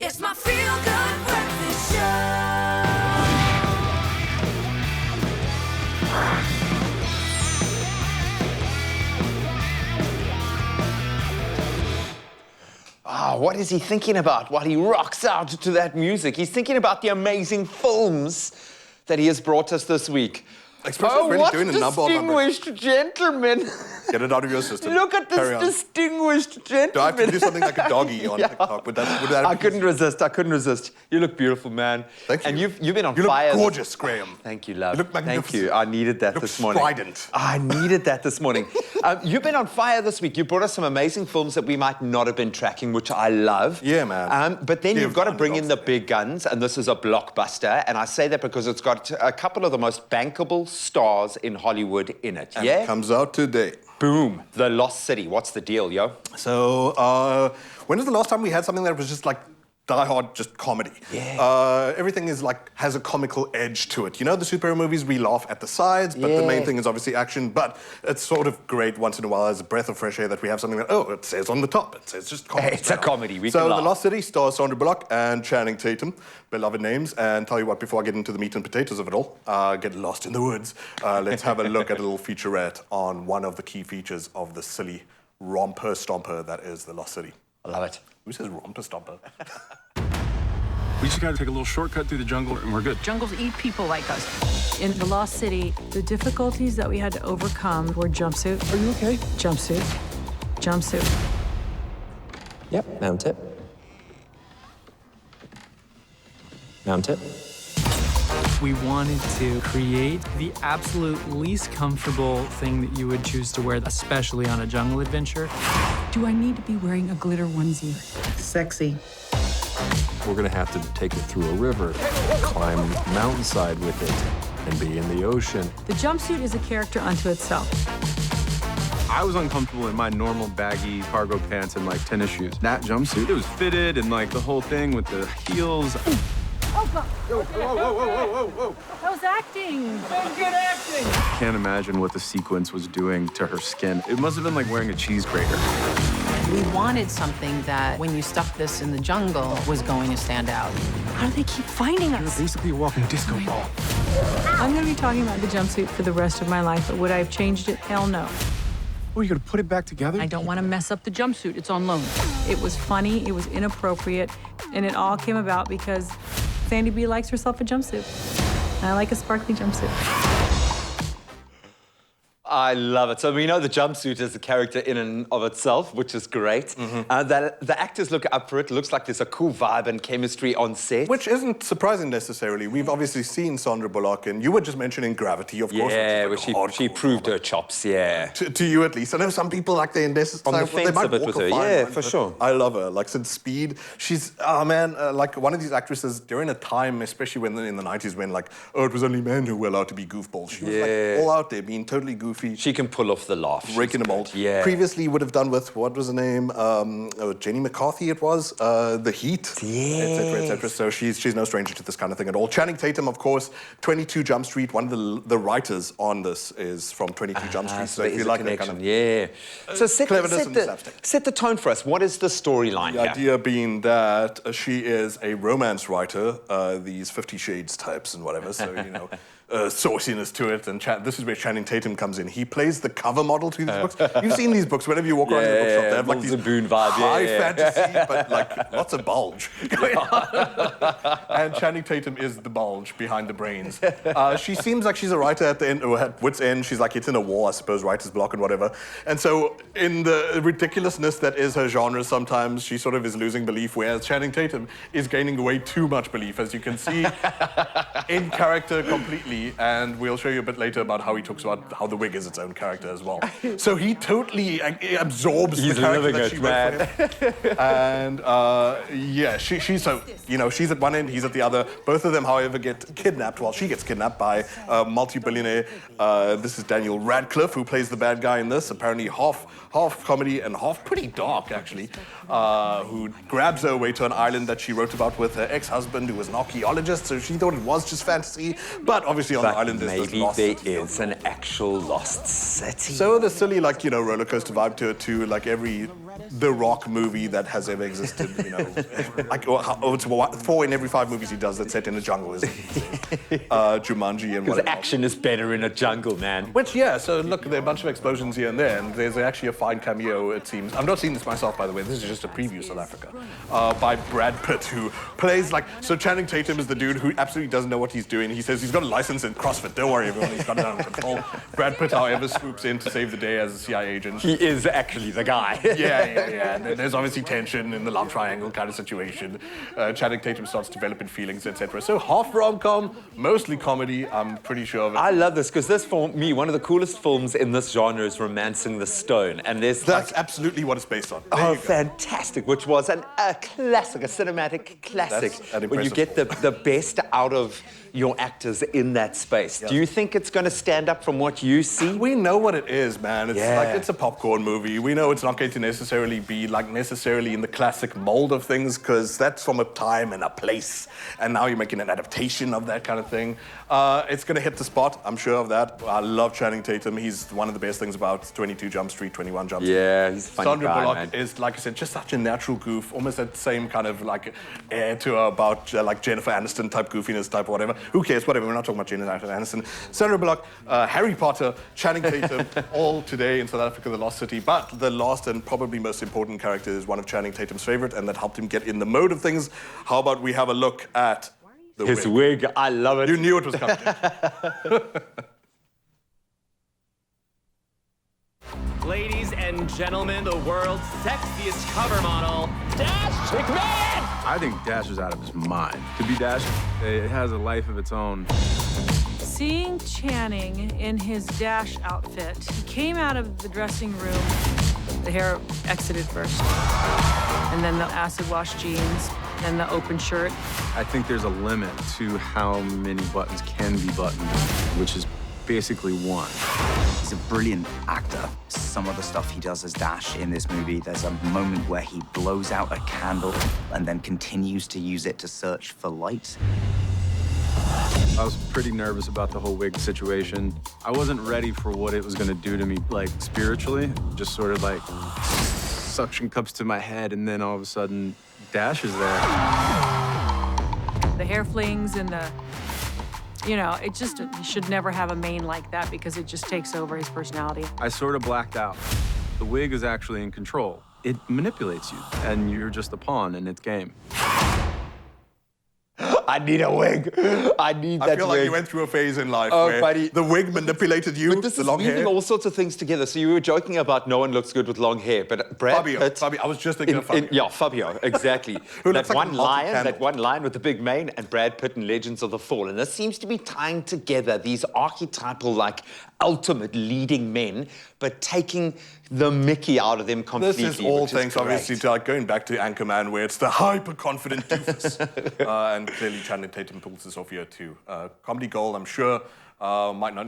It's my feel-good breakfast show. What is he thinking about while he rocks out to that music? He's thinking about the amazing films that he has brought us this week. Expresso's really doing a number on distinguished gentlemen. Get it out of your system. Look at this distinguished gentleman. Do I have to do something like a doggy on TikTok? Would that I couldn't resist. You look beautiful, man. Thank you. And you've been on fire. You look gorgeous, Graham. Thank you, love. You look magnificent. Thank you. I needed that this morning. Strident. I needed that this morning. You've been on fire this week. You brought us some amazing films that we might not have been tracking, which I love. Yeah, man. But then you've got to bring in the big guns, and this is a blockbuster. And I say that because it's got a couple of the most bankable stars in Hollywood in it. And yeah? it comes out today. Boom. The Lost City. What's the deal, yo? So, when was the last time we had something that was just like die-hard, just comedy? Yeah. Everything is like, has a comical edge to it. You know, the superhero movies, we laugh at the sides, but the main thing is obviously action. But it's sort of great once in a while as a breath of fresh air that we have something that, it says on the top. It says just comedy. It's a comedy. We so can laugh. The Lost City stars Sandra Bullock and Channing Tatum, beloved names. And tell you what, before I get into the meat and potatoes of it all, get lost in the woods, let's have a look at a little featurette on one of the key features of the silly romper stomper that is the Lost City. I love it. Who says romper stomper? We just gotta take a little shortcut through the jungle and we're good. Jungles eat people like us. In the Lost City, the difficulties that we had to overcome were jumpsuit. Are you okay? Jumpsuit. Jumpsuit. Yep, mount it. Mount it. We wanted to create the absolute least comfortable thing that you would choose to wear, especially on a jungle adventure. Do I need to be wearing a glitter onesie? Sexy. We're gonna have to take it through a river, climb a mountainside with it, and be in the ocean. The jumpsuit is a character unto itself. I was uncomfortable in my normal baggy cargo pants and like tennis shoes. That jumpsuit, it was fitted and like the whole thing with the heels. Oh, God. Whoa, whoa, whoa. That was acting. Good acting! Can't imagine what the sequence was doing to her skin. It must have been like wearing a cheese grater. We wanted something that, when you stuck this in the jungle, was going to stand out. How do they keep finding us? Basically a walking disco ball. I'm going to be talking about the jumpsuit for the rest of my life, but would I have changed it? Hell no. Oh, you gotta put it back together? I don't want to mess up the jumpsuit. It's on loan. It was funny, it was inappropriate, and it all came about because Sandy B likes herself a jumpsuit. And I like a sparkly jumpsuit. I love it. So we know the jumpsuit is a character in and of itself, which is great. The actors look up for it. Looks like there's a cool vibe and chemistry on set. Which isn't surprising necessarily. We've obviously seen Sandra Bullock, and you were just mentioning Gravity, of course. Yeah, where she proved her chops, yeah. To you at least. I know some people like On the fence a bit with her, yeah, for sure. I love her. Like since Speed, she's, like one of these actresses during a time, especially when in the 90s, when like, it was only men who were allowed to be goofballs. She was like all out there, being totally goofy. She can pull off the laugh. Breaking the mold. Yeah. Previously would have done with, what was her name? Jenny McCarthy it was. The Heat. Yes. Et cetera, et cetera. So she's no stranger to this kind of thing at all. Channing Tatum, of course, 22 Jump Street. One of the writers on this is from 22 Jump Street. So if you like that kind of... Yeah. So set the tone for us. What is the storyline The here? idea being that she is a romance writer, these 50 Shades types and whatever, so, you know, sauciness to it, and this is where Channing Tatum comes in. He plays the cover model to these books. You've seen these books, whenever you walk around in the bookshop, they have like these Boon vibe, high fantasy, but like lots of bulge going on. And Channing Tatum is the bulge behind the brains. She seems like she's a writer at the end, or at wit's end. She's like, it's in a war, I suppose, writer's block and whatever. And so in the ridiculousness that is her genre, sometimes she sort of is losing belief, whereas Channing Tatum is gaining way too much belief, as you can see, in character completely. And we'll show you a bit later about how he talks about how the wig is its own character as well. So he totally absorbs the character that she wrote for him. And yeah, she's so, you know, she's at one end, he's at the other. Both of them, however, get kidnapped. Well, she gets kidnapped by a multi-billionaire. This is Daniel Radcliffe, who plays the bad guy in this. Apparently half comedy and half pretty dark, actually. Who grabs her away to an island that she wrote about with her ex-husband, who was an archaeologist. So she thought it was just fantasy, but obviously on the island there's this lost maybe city. there is an actual lost city. So the silly, like, you know, roller coaster vibe to it too. Like every the Rock movie that has ever existed, you know. Like, it's 4 in every 5 movies he does that's set in a jungle, isn't it? Jumanji and Because whatever. action is better in a jungle, man. Which, yeah, so look, there are a bunch of explosions here and there, and there's actually a fine cameo, it seems. I've not seen this myself, by the way. This is just a preview, South Africa, by Brad Pitt, who plays like... So Channing Tatum is the dude who absolutely doesn't know what he's doing. He says he's got a license in CrossFit. Don't worry, everyone, he's got it under control. Brad Pitt, however, swoops in to save the day as a CIA agent. He is actually the guy. Yeah. And then there's obviously tension in the love triangle kind of situation. Channing Tatum starts developing feelings, etc. So half rom-com, mostly comedy, I'm pretty sure of it. I love this, because this, for me, one of the coolest films in this genre is Romancing the Stone. And there's That's absolutely what it's based on. There Oh, you go. fantastic, which was a classic, a cinematic classic. That's an when you impressive get the best out of your actors in that space. Yeah. Do you think it's going to stand up from what you see? We know what it is, man. It's Yeah. like it's a popcorn movie. We know it's not going to necessarily be like necessarily in the classic mold of things, because that's from a time and a place, and now you're making an adaptation of that kind of thing. It's going to hit the spot, I'm sure of that. I love Channing Tatum. He's one of the best things about 22 Jump Street, 21 Jump Street. Yeah, he's a funny Sandra guy, Bullock man. is, like I said, just such a natural goof, almost that same kind of like air to her about like Jennifer Aniston type goofiness type or whatever. Who cares? Whatever. We're not talking about Jennifer Aniston. Sandra Bullock, Harry Potter, Channing Tatum, all today in South Africa, The Lost City. But the last and probably most important character is one of Channing Tatum's favorite, and that helped him get in the mode of things. How about we have a look at the His wig? wig, I love it. You knew it was coming. Ladies and gentlemen, the world's sexiest cover model, Dash McMahon! I think Dash is out of his mind. To be Dash, it has a life of its own. Seeing Channing in his Dash outfit, he came out of the dressing room. The hair exited first, and then the acid wash jeans, and the open shirt. I think there's a limit to how many buttons can be buttoned, which is basically one. He's a brilliant actor. Some of the stuff he does as Dash in this movie, there's a moment where he blows out a candle and then continues to use it to search for light. I was pretty nervous about the whole wig situation. I wasn't ready for what it was gonna do to me, like, spiritually. Just sort of like suction cups to my head, and then all of a sudden, Dash is there. The hair flings and the, you know, it just, he should never have a mane like that because it just takes over his personality. I sort of blacked out. The wig is actually in control. It manipulates you, and you're just a pawn in its game. I need a wig. I need that I feel like wig. you went through a phase in life Oh, where buddy. the wig manipulated you, But this the is long weaving hair. all sorts of things together. So you were joking about no one looks good with long hair, but Brad Pitt... Fabio. I was just thinking of Fabio. Yeah, Fabio, exactly. Who that looks like one a lion, multi-candle. that one lion with the big mane, and Brad Pitt in Legends of the Fall. And this seems to be tying together these archetypal, like, ultimate leading men, but taking the Mickey out of them completely. This is all which thanks, great. obviously, to like going back to Anchorman, where it's the hyper-confident doofus. And clearly Channing Tatum pulls this off here too. Comedy gold, I'm sure, might not,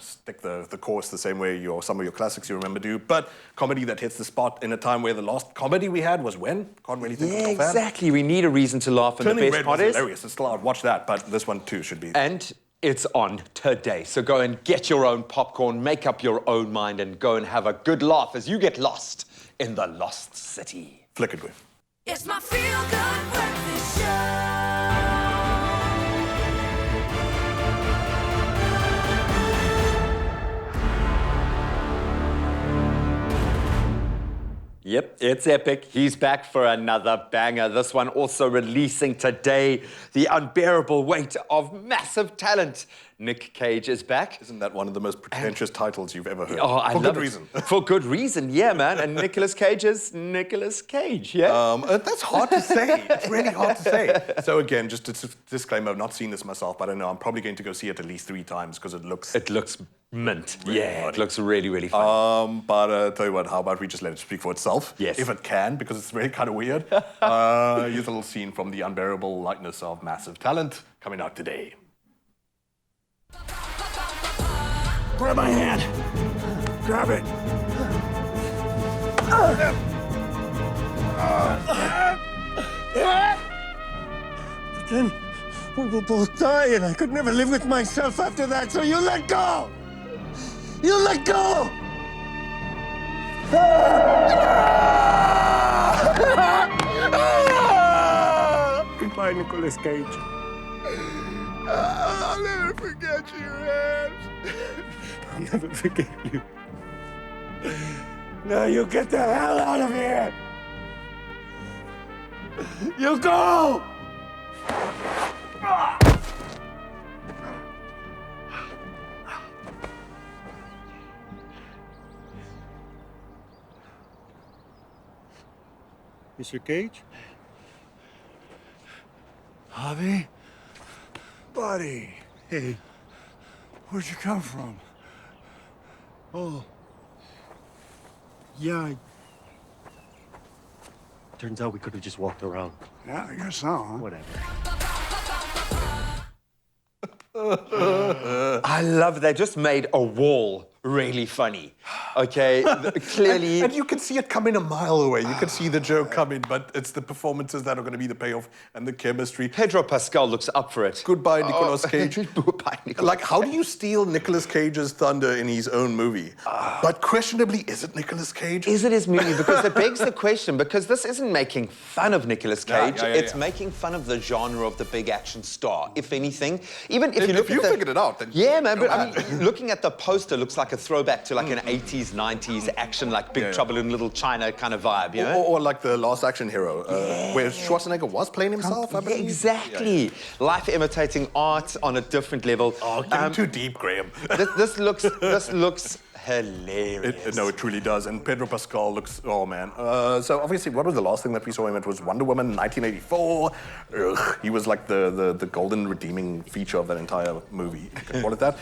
stick the course the same way some of your classics you remember do, but comedy that hits the spot in a time where the last comedy we had was when? Can't really think Yeah, of offhand. exactly. We need a reason to laugh, and Turning the best Red part was is... hilarious. It's still out. Watch that, but this one too should be. And it's on today. So go and get your own popcorn, make up your own mind, and go and have a good laugh as you get lost in the Lost City. Flick it, Gwen. It's my feel-good breakfast show. Yep, it's epic. He's back for another banger. This one also releasing today. The Unbearable Weight of Massive Talent. Nick Cage is back. Isn't that one of the most pretentious titles you've ever heard? Oh, I For love good it. reason. For good reason, yeah, man. And Nicolas Cage is Nicolas Cage, yeah? That's hard to say. It's really hard to say. So again, just a disclaimer, I've not seen this myself, but I know I'm probably going to go see it at least 3 times because it looks... It looks mint. Really Yeah, funny. it looks really, really fun. But tell you what, how about we just let it speak for itself? Yes. If it can, because it's really kind of weird. Here's a little scene from the unbearable lightness of Massive Talent coming out today. Grab my hand. Grab it. But then we will both die, and I could never live with myself after that, so you let go! You let go! Goodbye, Nicolas Cage. I'll never forget you, Rams. I'll never forget you. Now you get the hell out of here! You go! Mr. Cage? Javi? Buddy. Hey. Where'd you come from? Oh. Yeah. Turns out we could have just walked around. Yeah, I guess so, huh? Whatever. I love they just made a wall really funny. Okay, clearly. And you can see it coming a mile away. You can see the joke coming, but it's the performances that are going to be the payoff and the chemistry. Pedro Pascal looks up for it. Goodbye, Nicolas Cage. Goodbye, Nicolas. Like, how do you steal Nicolas Cage's thunder in his own movie? But questionably, is it Nicolas Cage? Is it his movie? Because it begs the question, because this isn't making fun of Nicolas Cage, it's yeah. making fun of the genre of the big action star, if anything. Even if If you figured it out, then... Yeah, man, but I mean, looking at the poster looks like a throwback to like an 80s, 90s action, like Big Trouble in Little China kind of vibe, you know? Or like the Last Action Hero, where Schwarzenegger was playing himself, I believe. Exactly. Life imitating art on a different level. Oh, getting too deep, Graham. This looks hilarious. No, it truly does. And Pedro Pascal looks, oh man. So obviously, what was the last thing that we saw him? It was Wonder Woman 1984. Ugh, he was like the golden redeeming feature of that entire movie. You can call it that.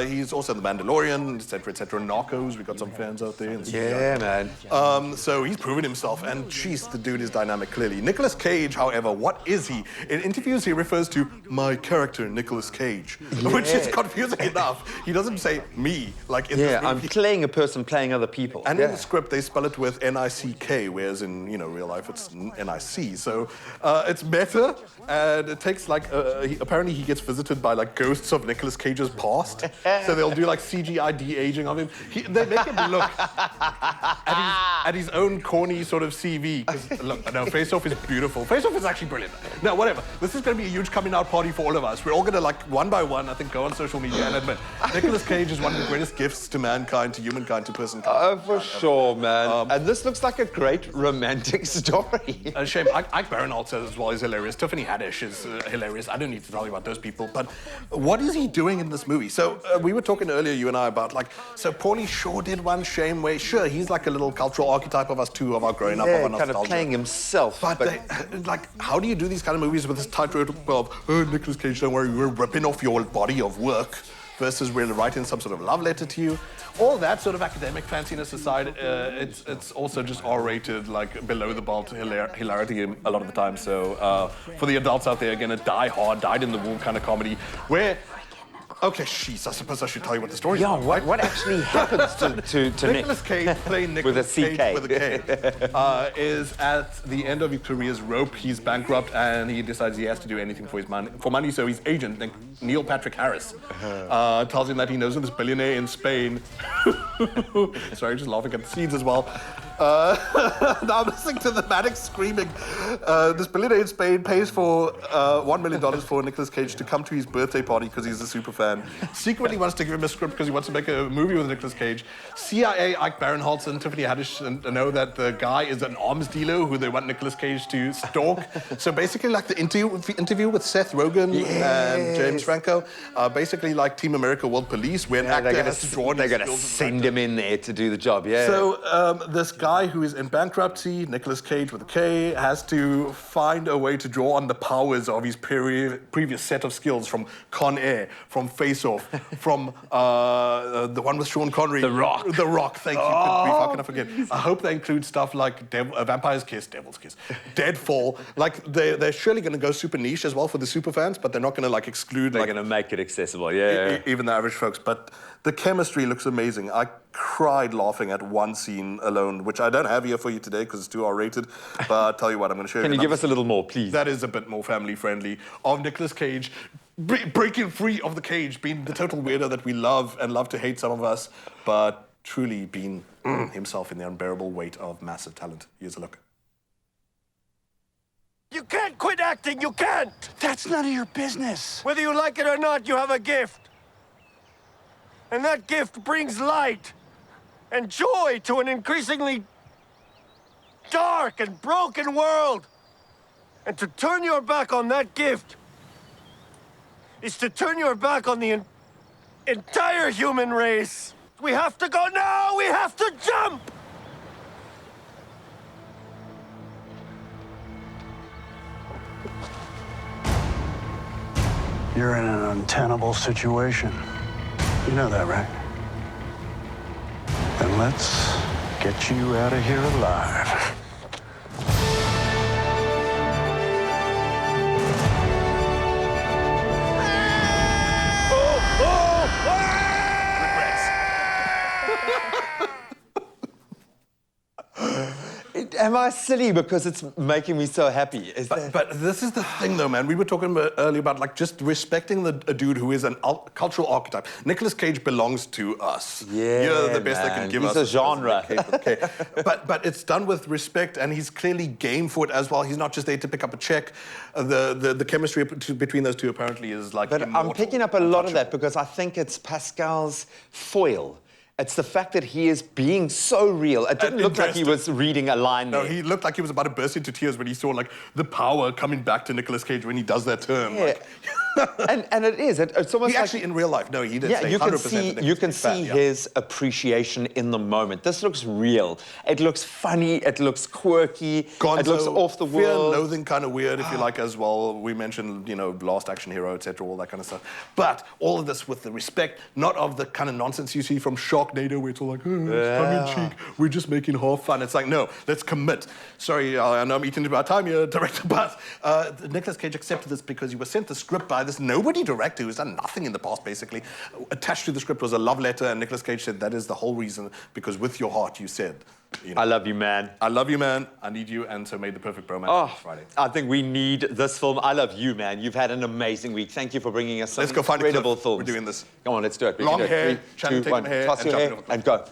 He's also The Mandalorian, etc., etc. Narcos, we got some fans out there. Yeah, man. So he's proven himself, and jeez, the dude is dynamic, clearly. Nicolas Cage, however, what is he? In interviews, he refers to my character, Nicolas Cage, which is confusing enough. He doesn't say me, like in this movie. I'm playing a person playing other people. And in the script, they spell it with N-I-C-K, whereas in, real life, it's N-I-C. So it's meta, and it takes, like, apparently he gets visited by, like, ghosts of Nicolas Cage's past. So they'll do, like, CGI de-aging of him. They make him look at his own corny sort of CV. Because, look, no, Face Off is beautiful. Face Off is actually brilliant. No, whatever. This is going to be a huge coming out party for all of us. We're all going to, like, one by one, I think, go on social media and admit, Nicolas Cage is one of the greatest gifts to mankind, to humankind, to personkind. Oh, for sure, man. And this looks like a great romantic story. Shame. Ike Barinholtz as well is hilarious. Tiffany Haddish is hilarious. I don't need to tell you about those people. But what is he doing in this movie? So we were talking earlier, you and I, about like, so Paulie Shaw did one Shame way. Sure, he's like a little cultural archetype of us too, of our growing up, of our nostalgia. Kind of playing himself. But like, how do you do these kind of movies with this tightrope of, oh, Nicolas Cage, don't worry, we're ripping off your body of work, versus we're writing some sort of love letter to you? All that sort of academic fanciness aside, it's also just R-rated, like below the belt hilarity a lot of the time. So for the adults out there, again, a die-hard, dyed-in-the-wool kind of comedy where... Okay, jeez, I suppose I should tell you what the story is. Yeah, what actually happens to Nick? Nicolas Cage, playing Nicolas Cage with a K, is at the end of his career's rope. He's bankrupt and he decides he has to do anything for his money. So his agent, Neil Patrick Harris, tells him that he knows of this billionaire in Spain. Sorry, just laughing at the scenes as well. Now I'm listening to the manic screaming. This billionaire in Spain pays for $1 million for Nicolas Cage to come to his birthday party because he's a super fan. Secretly wants to give him a script because he wants to make a movie with Nicolas Cage. CIA, Ike Barinholtz and Tiffany Haddish know that the guy is an arms dealer who they want Nicolas Cage to stalk. So basically like the interview with Seth Rogen and James Franco, basically like Team America World Police, where an actor has to draw on his skills. They're going to send him in there to do the job, So this guy who is in bankruptcy, Nicolas Cage with a K, has to find a way to draw on the powers of his previous set of skills from Con Air, from Face Off, from the one with Sean Connery. The Rock. The Rock, thank you. How can I forget? I hope they include stuff like Vampire's Kiss, Devil's Kiss, Deadfall. Like, they're surely going to go super niche as well for the super fans, but they're not going to, like, exclude... They're going to make it accessible, even the average folks. But the chemistry looks amazing. I cried laughing at one scene alone, which I don't have here for you today because it's too R-rated. But I'll tell you what, I'm going to show you. Can you give us a little more, please? That is a bit more family-friendly. Of Nicolas Cage breaking free of the cage, being the total weirdo that we love and love to hate, some of us, but truly being himself in the unbearable weight of massive talent. Here's a look. You can't quit acting, you can't! That's none of your business. Whether you like it or not, you have a gift. And that gift brings light and joy to an increasingly dark and broken world. And to turn your back on that gift is to turn your back on the entire human race. We have to go now! We have to jump! You're in an untenable situation. You know that, right? Then let's get you out of here alive. Am I silly because it's making me so happy? But this is the thing, though, man. We were talking earlier about like just respecting a dude who is a cultural archetype. Nicolas Cage belongs to us. Yeah, you're the best they can give us. He's a genre. Okay. but it's done with respect, and he's clearly game for it as well. He's not just there to pick up a check. The chemistry between those two apparently is like. But immortal, I'm picking up a lot of that because I think it's Pascal's foil. It's the fact that he is being so real. It didn't look like he was reading a line there. No, he looked like he was about to burst into tears when he saw like the power coming back to Nicolas Cage when he does that term. Yeah. and it is. It's almost he like... actually, in real life, no, he did Yeah, say you 100%. you can see his appreciation in the moment. This looks real. It looks funny. It looks quirky. Gonzo, it looks off the fear world. and loathing kind of weird, if you like, as well. We mentioned, Last Action Hero, etc., all that kind of stuff. But all of this with the respect, not of the kind of nonsense you see from Sharknado, where it's all like, it's tongue-in-cheek, we're just making half fun. It's like, no, let's commit. Sorry, I know I'm eating into our time here, director, but Nicolas Cage accepted this because he was sent the script by this nobody director who's done nothing in the past, basically. Attached to the script was a love letter, and Nicolas Cage said that is the whole reason, because with your heart you said, I love you, man. I love you, man. I need you, and so made the perfect bromance Friday. I think we need this film. I love you, man. You've had an amazing week. Thank you for bringing us some Let's go find incredible a clip. films. We're doing this. Come on, let's do it. We Long can do it. hair, 3, Channing 2, 1. Tatum hair, Toss and your hair jumping over and go.